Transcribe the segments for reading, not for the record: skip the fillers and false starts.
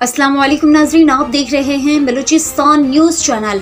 अस्सलाम वालेकुम नाजरीन, आप देख रहे हैं बलूचिस्तान न्यूज़ चैनल।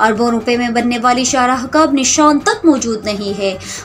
अरबों रुपए में बनने वाली शाहराह का अब निशान तक मौजूद नहीं है।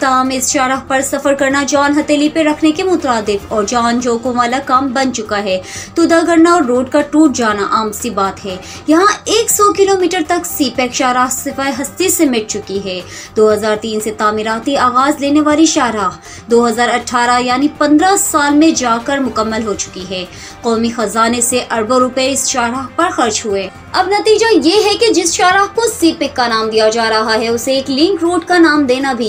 ताहम इस शाहराह पर सफर करना जान हथेली पे रखने के मुतादिफ और जान जोखों वाला काम बन चुका है। तुदा करना और रोड का टूट जाना आम सी बात है। यहाँ 100 किलोमीटर तक पेक शाहराह सिफाह हस्ती से मिट चुकी है। 2003 से तामीराती आगाज लेने वाली शाहराह 2018 यानी 15 साल में जाकर मुकम्मल हो चुकी है। कौमी खजाने से अरबों रुपए इस शाहराह पर खर्च हुए। अब नतीजा ये है कि जिस शाहराह को सीपेक का नाम दिया जा रहा है उसे एक लिंक रोड का नाम देना भी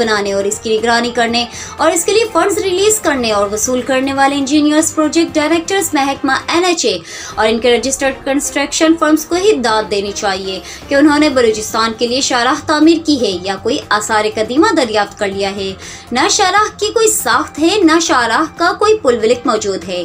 बनाने और इसकी निगरानी करने और इसके लिए फंड्स रिलीज करने और वसूल करने वाले इंजीनियर्स, प्रोजेक्ट डायरेक्टर्स, महकमा NHA और इनके रजिस्टर्ड कंस्ट्रक्शन फर्म्स को ही दाद देनी चाहिए कि उन्होंने बलूचिस्तान के लिए शाहराह तामीर की है या कोई आसार कदीमा दरियाफ्त कर लिया है। न शाहराह की कोई साख्त है, न शाहराह का कोई पुलविलिक मौजूद है।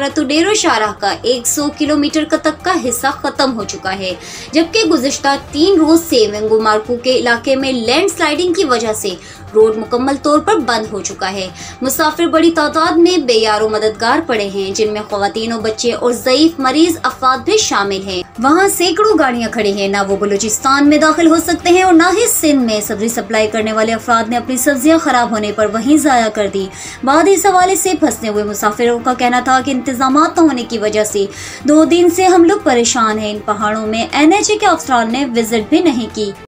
रतोडीरो शाहराह का 100 किलोमीटर तक का हिस्सा खत्म हो चुका है, जबकि गुज़िश्ता 3 रोज से वेंगो मार्कू के इलाके में लैंडस्लाइडिंग की वजह से रोड मुकम्मल तौर पर बंद हो चुका है। मुसाफिर बड़ी तादाद में बेयारो मददगार पड़े हैं, जिनमें ख्वातीन और बच्चे और ज़ईफ मरीज अफराद भी शामिल हैं। वहाँ सैकड़ों गाड़ियाँ खड़ी हैं, ना वो बलूचिस्तान में दाखिल हो सकते हैं और ना ही सिंध में। सब्जी सप्लाई करने वाले अफराद ने अपनी सब्जियाँ खराब होने पर वहीं ज़ाया कर दी। बाद इस हवाले से फंसने हुए मुसाफिरों का कहना था कि इंतजामात न होने की वजह से 2 दिन से हम लोग परेशान हैं। इन पहाड़ों में NHA के अफसरान ने विजिट भी नहीं की।